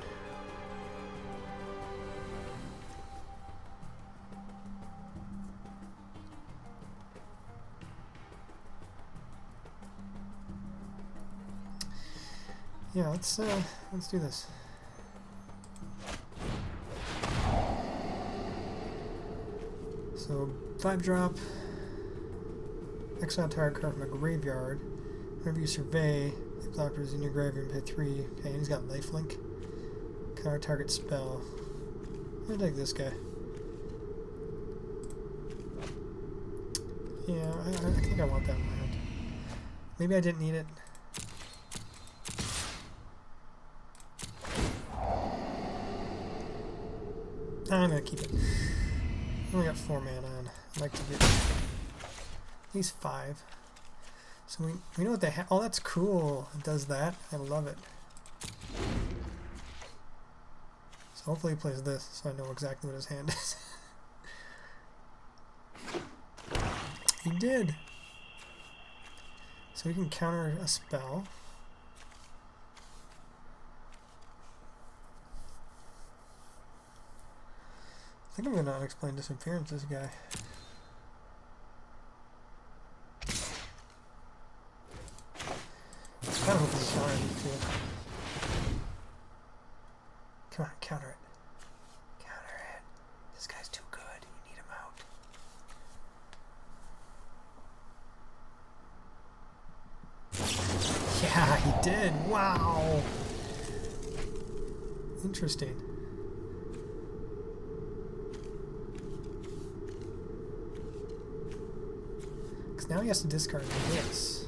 Yeah, let's do this. So 5-drop, exile target card from a graveyard. Whenever you survey, the collector is in your graveyard and pay 3. Okay, and he's got lifelink. Counter target spell. I'm gonna take this guy. Yeah, I think I want that in my hand. Maybe I didn't need it. I'm gonna keep it. I only got 4 mana on. I'd like to get at least 5. So we know what they have. Oh, that's cool. It does that. I love it. So Hopefully he plays this, so I know exactly what his hand is. He did. So we can counter a spell. I think I'm going to unexplained disappearance this guy. I kind of hope he countered it too. Come on, counter it. Counter it. This guy's too good. You need him out. Yeah, he did. Wow. Interesting. Because now he has to discard this.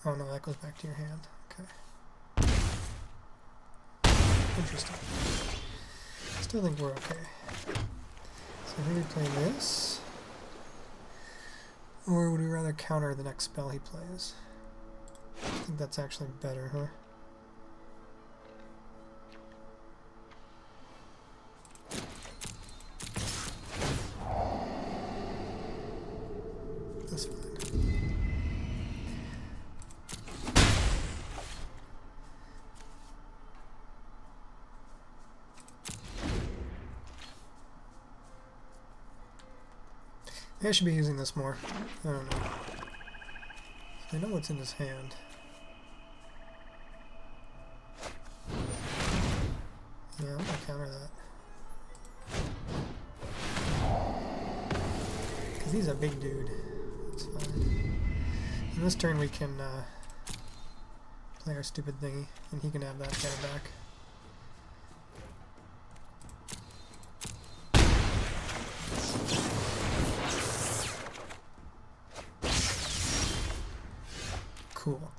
Oh no, that goes back to your hand. Okay. Interesting. Still think we're okay. So I think we play this. Or would we rather counter the next spell he plays? I think that's actually better, huh? That's fine. Maybe I should be using this more. I don't know. I know what's in his hand. Yeah, I'm gonna counter that. Because he's a big dude. That's fine. And this turn we can play our stupid thingy, and he can have that guy back. Cool.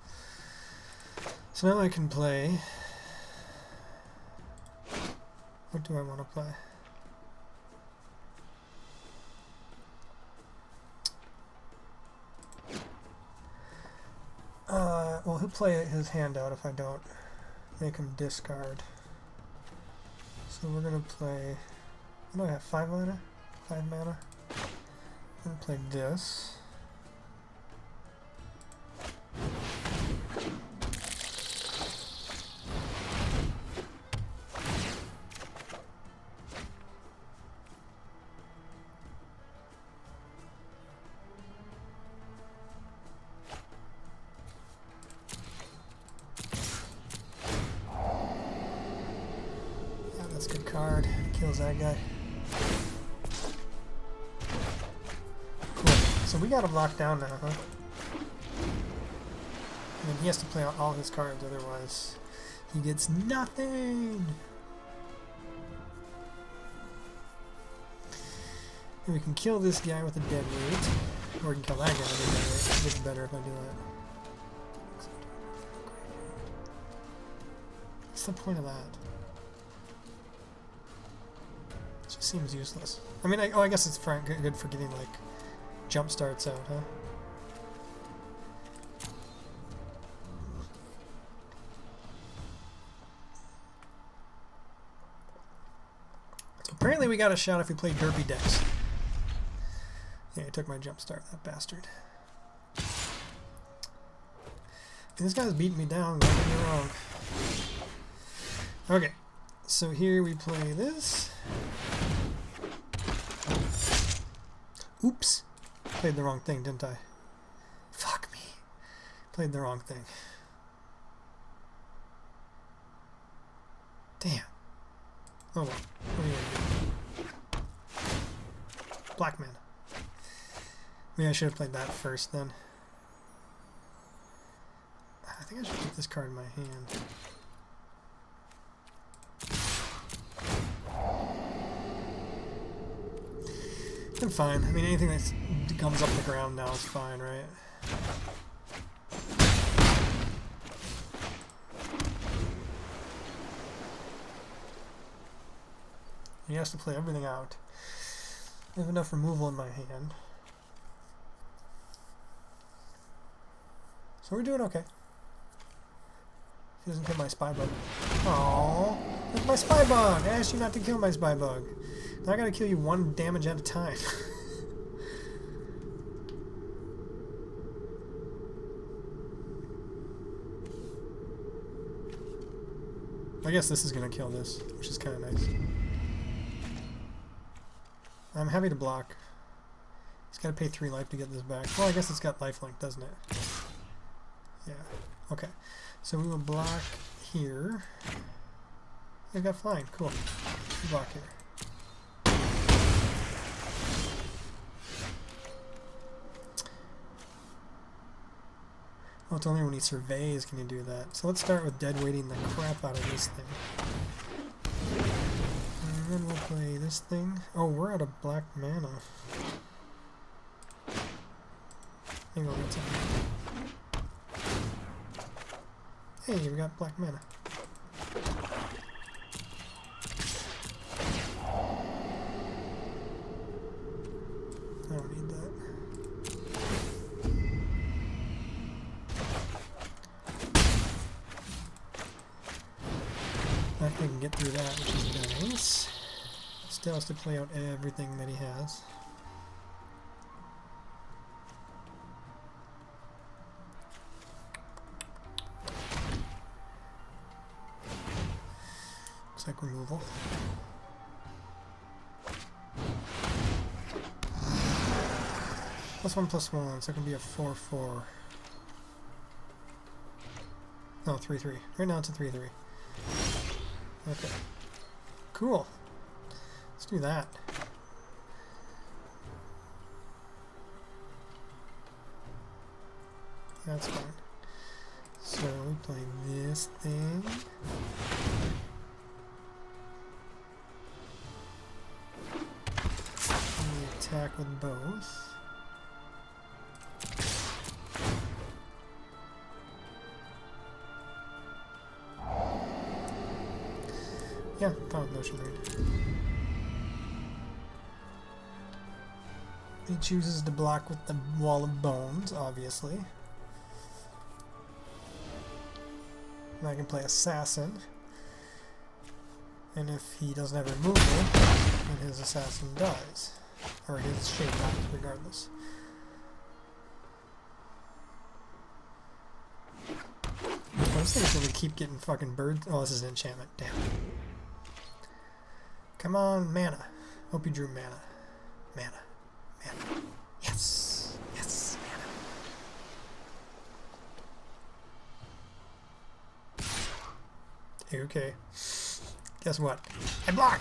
So now I can play. What do I want to play? Well, he'll play his hand out if I don't make him discard. So we're gonna play. What do I have? 5 mana? 5 mana? I'm gonna play this. That's a good card. Kills that guy. Cool. So we got him locked down now, huh? I mean, he has to play out all his cards, otherwise he gets nothing. And we can kill this guy with a dead weight. Or we can kill that guy with a dead weight. It gets better if I do that. What's the point of that? Seems useless. I mean, I guess it's good for getting, like, jump starts out, huh? So apparently we got a shot if we play derpy decks. Yeah, he took my jump start, that bastard. And this guy's beating me down, don't get me wrong. Okay, so here we play this. Oops. Played the wrong thing, didn't I? Fuck me. Played the wrong thing. Damn. Oh well. What are you gonna do? Black man. Maybe I should have played that first then. I think I should keep this card in my hand. I'm fine. I mean, anything that comes up the ground now is fine, right? He has to play everything out. I have enough removal in my hand. So we're doing okay. He doesn't kill my spy bug. Aww. That's my spy bug! I asked you not to kill my spy bug. Now I gotta kill you 1 damage at a time. I guess this is gonna kill this, which is kind of nice. I'm happy to block. It's gotta pay 3 life to get this back. Well, I guess it's got lifelink, doesn't it? Yeah. Okay. So we will block here. I got flying. Cool. Block here. Oh, it's only when he surveys can you do that. So let's start with dead weighting the crap out of this thing. And then we'll play this thing. Oh, we're out of black mana. Hang on, what's up? Hey, we got black mana. I don't need that. I think we can get through that, which is nice. Still has to play out everything that he has. Looks like removal. +1/+1, so it can be a 4/4. No, 3/3. Right now it's a 3/3. Okay. Cool. Let's do that. That's fine. So we play this thing. And we attack with both. Yeah, Thought Notion Read. He chooses to block with the Wall of Bones, obviously. And I can play Assassin. And if he doesn't have removal, then his Assassin dies. Or his shape dies, regardless. This thing's gonna keep getting fucking birds. Oh, this is an enchantment. Damn. Come on, mana. Hope you drew mana. Mana. Mana. Yes! Yes! Mana. Okay. Guess what? I block!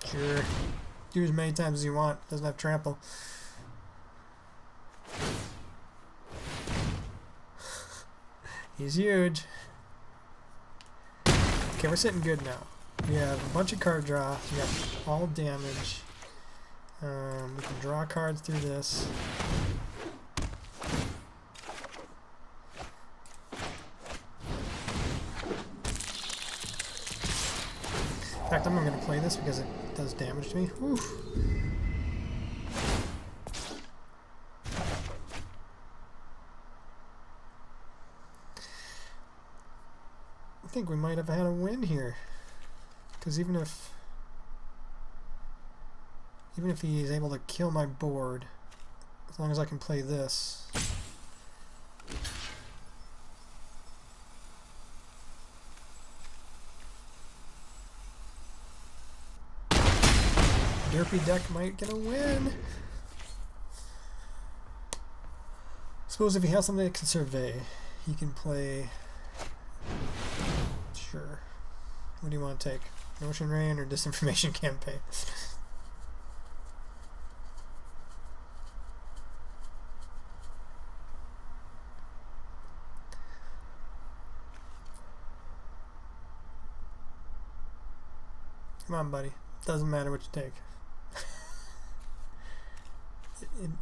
Sure. Do as many times as you want. Doesn't have trample. He's huge. Okay, we're sitting good now. We have a bunch of card draw. We got all damage. We can draw cards through this. In fact, I'm not going to play this because it does damage to me. Oof. I think we might have had a win here, because even if he is able to kill my board, as long as I can play this. Derpy deck might get a win. Suppose if he has something that can survey, he can play. Sure. What do you want to take? Notion Rain or Disinformation Campaign? Come on, buddy. Doesn't matter what you take.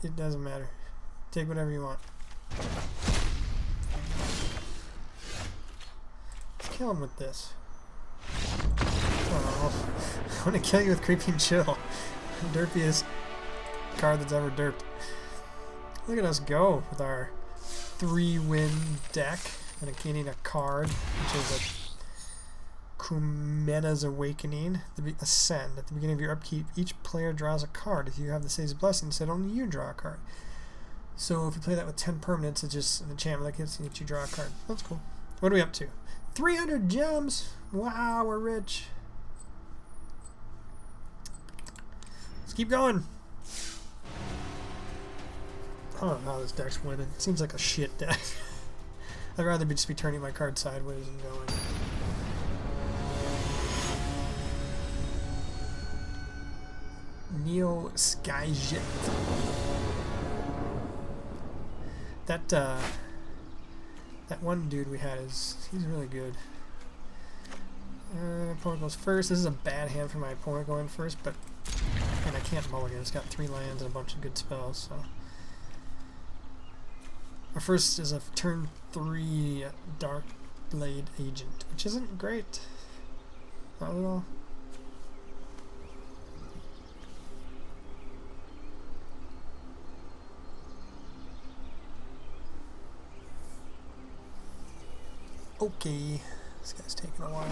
It doesn't matter. Take whatever you want. Kill him with this. Oh, I want to kill you with Creeping Chill. Derpiest card that's ever derped. Look at us go with our 3-win deck and gaining a card, which is a Kumena's Awakening. Ascend. At the beginning of your upkeep, each player draws a card. If you have the Say's Blessing, said only you draw a card. So if you play that with 10 permanents, it's just an enchantment that gets you draw a card. That's cool. What are we up to? 300 gems! Wow, we're rich. Let's keep going. I don't know how this deck's winning. It seems like a shit deck. I'd rather just be turning my card sideways and going. Neo Skyjet. That one dude we had he's really good. Opponent goes first. This is a bad hand for my opponent going first, but and I can't mulligan. It's got 3 lands and a bunch of good spells, so. Our first is a turn 3 Dark Blade Agent, which isn't great. Not at all. Okay, this guy's taking a while.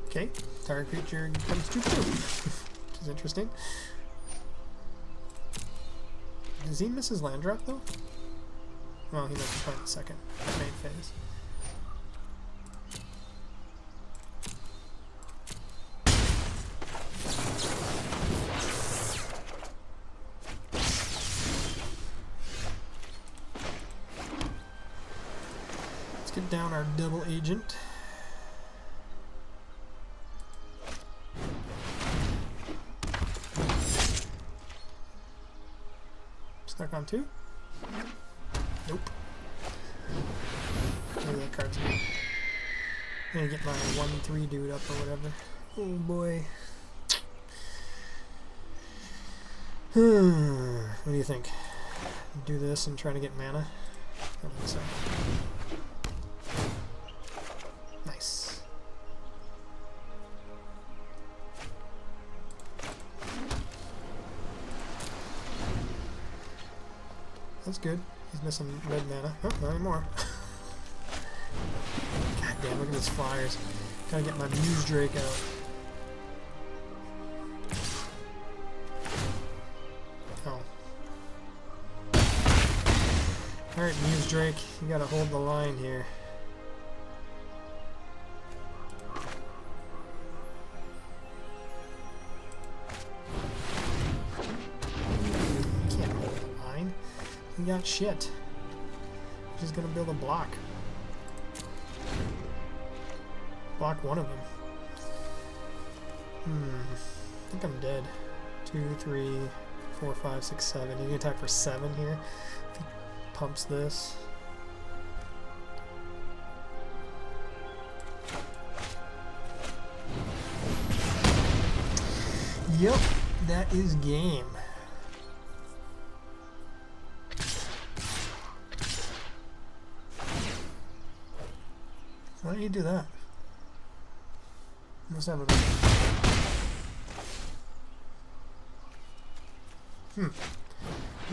Okay, target creature becomes 2/2, which is interesting. Does he miss his land drop though? Well, he might be playing the second main phase. Let's get down our double agent. Stuck on 2? Nope. Maybe that card's good. I'm gonna get my 1/3 dude up or whatever. Oh boy. What do you think? Do this and try to get mana? I think so. Nice. That's good. He's missing red mana. Oh, not anymore. God damn, look at his flyers. Gotta get my Muse Drake out. Oh. Alright, Muse Drake, you gotta hold the line here. You got shit. You're just gonna build a block. Block one of them. I think I'm dead. 2, 3, 4, 5, 6, 7. You can attack for 7 here. If he pumps this. Yep, that is game. Why did he do that? Must have a... You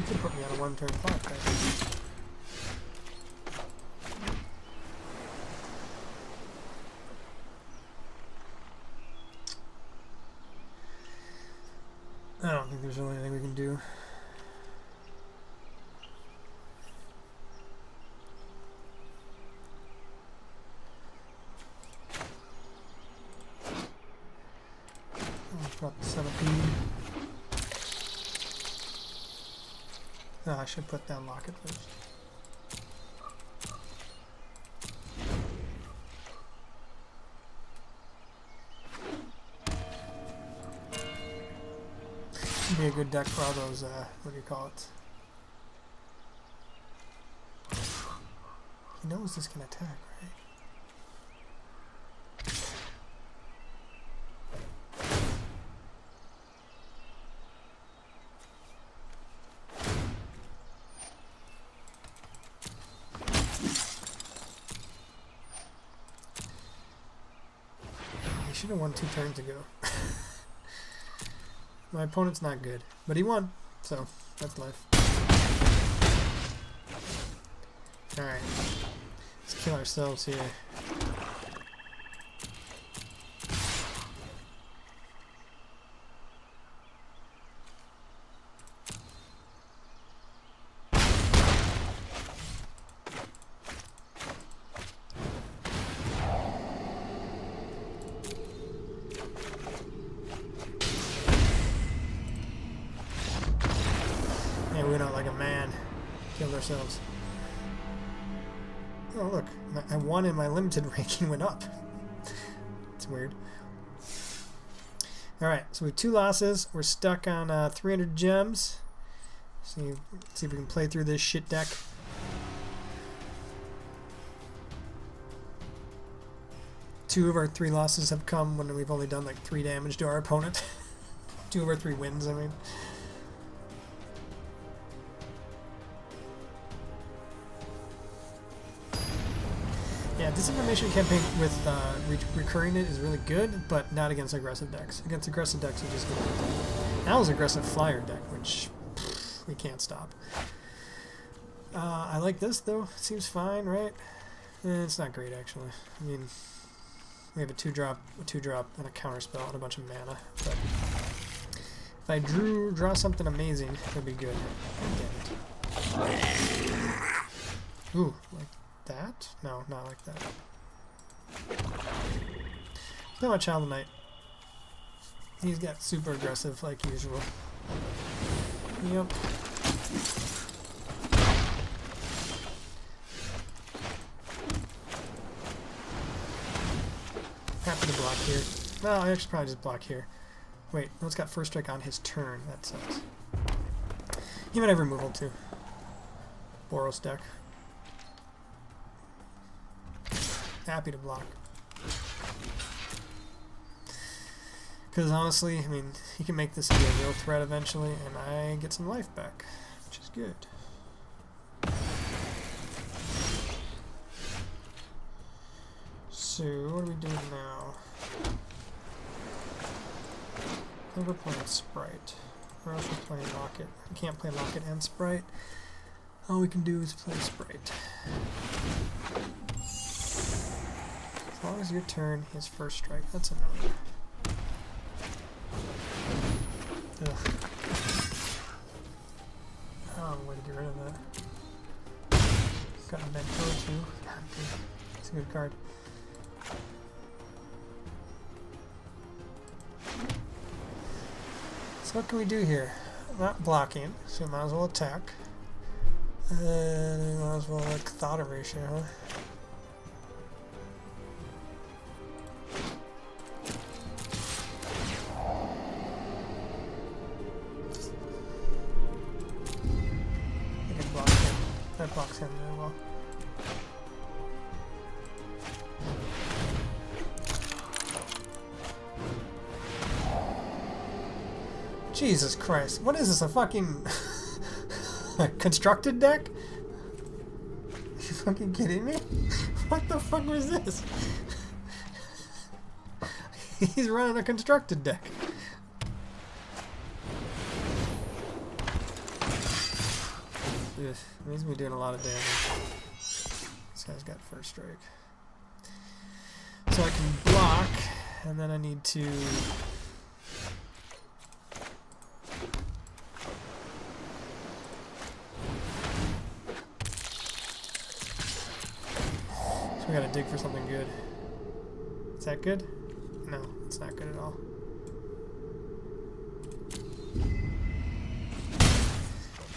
could put me on a 1-turn clock, right? I don't think there's really anything we can do. Drop the 17. No, I should put down Locket first. Would be a good deck for all those, what do you call it? He knows this can attack, right? should have won 2 turns ago. My opponent's not good, but he won, so that's life. Alright, let's kill ourselves here. Yeah, we went out like a man. Killed ourselves. Oh look, I won and my limited ranking went up. It's weird. Alright, so we have 2 losses. We're stuck on 300 gems. See if we can play through this shit deck. Two of our 3 losses have come when we've only done like 3 damage to our opponent. 2 of our 3 wins, I mean. Yeah, Disinformation Campaign with recurring it is really good, but not against aggressive decks. Against aggressive decks, you just get it. That was aggressive flyer deck, which we can't stop. I like this though. It seems fine, right? It's not great actually. I mean, we have a 2-drop, and a counterspell, and a bunch of mana. But if I draw something amazing, it'd be good. Damn it. Ooh, like that? No, not like that. Not my Child of Night. He's got super aggressive like usual. Yep. Happy to block here. Well, I actually probably just block here. Wait, no, it's got first strike on his turn. That sucks. He might have removal too. Boros deck. Happy to block. Because honestly, I mean, he can make this into a real threat eventually, and I get some life back, which is good. So, what are we doing now? I think we're playing Sprite. Or else we're playing Locket. We can't play Locket and Sprite. All we can do is play Sprite. As long as your turn is first strike, that's enough. Ugh. Oh, way to get rid of that. Got a Mentor too. God, it's a good card. So what can we do here? Not blocking, so we might as well attack. We might as well like Thought Erasure, huh? That blocks him really well. Jesus Christ, what is this, a fucking constructed deck? Are you fucking kidding me? What the fuck was this? He's running a constructed deck. Ugh, he's been doing a lot of damage. This guy's got first strike. So I can block, and then I need to... So we gotta dig for something good. Is that good? No, it's not good at all.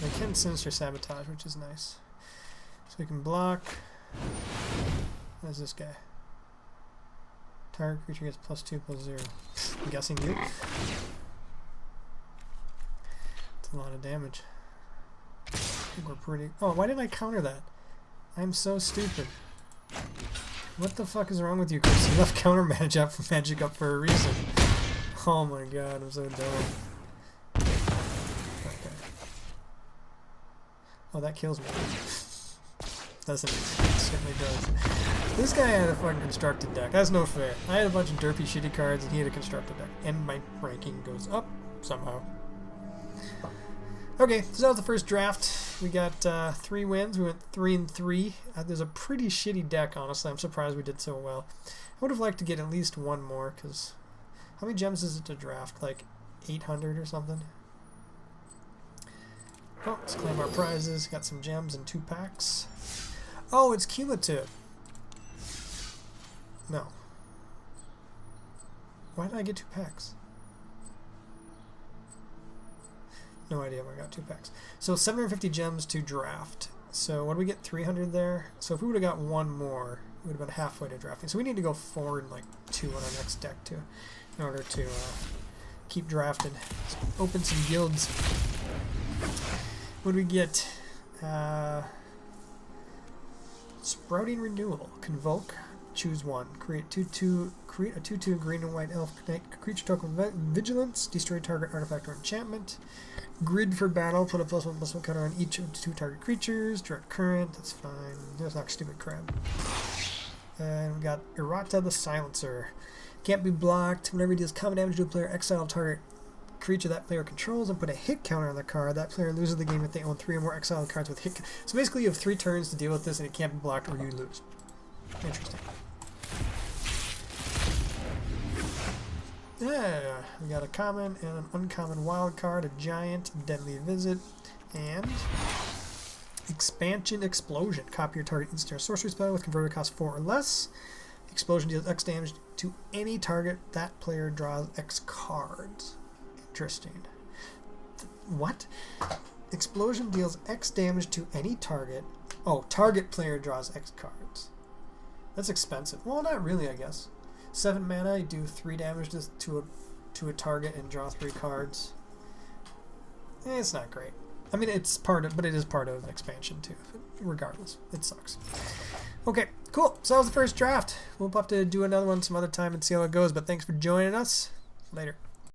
We can Sinister Sabotage, which is nice. So we can block. What is this guy? Target creature gets +2/+0. I'm guessing you. It's a lot of damage. I think we're pretty... Oh, why didn't I counter that? I'm so stupid. What the fuck is wrong with you, Chris? You left counter magic up for a reason. Oh my god, I'm so dumb. Oh, that kills me. Doesn't it? It certainly does. This guy had a fucking constructed deck. That's no fair. I had a bunch of derpy shitty cards and he had a constructed deck. And my ranking goes up somehow. Okay, so that was the first draft. We got 3 wins. We went 3-3. There's a pretty shitty deck, honestly. I'm surprised we did so well. I would have liked to get at least one more, because how many gems is it to draft? Like 800 or something? Oh, let's claim our prizes. Got some gems and 2 packs. Oh, it's cumulative. No. Why did I get 2 packs? No idea if I got 2 packs. So 750 gems to draft. So what do we get? 300 there. So if we would have got one more, we would have been halfway to drafting. So we need to go forward in like 2 on our next deck too, in order to keep drafting. Let's open some guilds. What do we get? Sprouting Renewal. Convoke. Choose one. Create a 2/2 green and white elf creature token vigilance. Destroy target artifact or enchantment. Grid for battle. Put a +1/+1 counter on each of the 2 target creatures. Direct current. That's fine. There's not stupid crab. And we got Errata the Silencer. Can't be blocked. Whenever he deals common damage to a player, exile target creature that player controls and put a hit counter on the card. That player loses the game if they own 3 or more exiled cards with hit. So basically, you have 3 turns to deal with this, and it can't be blocked or you lose. Interesting. Yeah, we got a common and an uncommon wild card, a giant, deadly visit, and expansion explosion. Copy your target instant or sorcery spell with converter cost 4 or less. Explosion deals X damage to any target. That player draws X cards. Interesting. What? Explosion deals X damage to any target. Oh, target player draws X cards. That's expensive. Well, not really, I guess. 7 mana, you do 3 damage to a target and draw 3 cards. It's not great. I mean, it's part of, but it is part of expansion too. Regardless, it sucks. Okay, cool. So that was the first draft. We'll have to do another one some other time and see how it goes. But thanks for joining us. Later.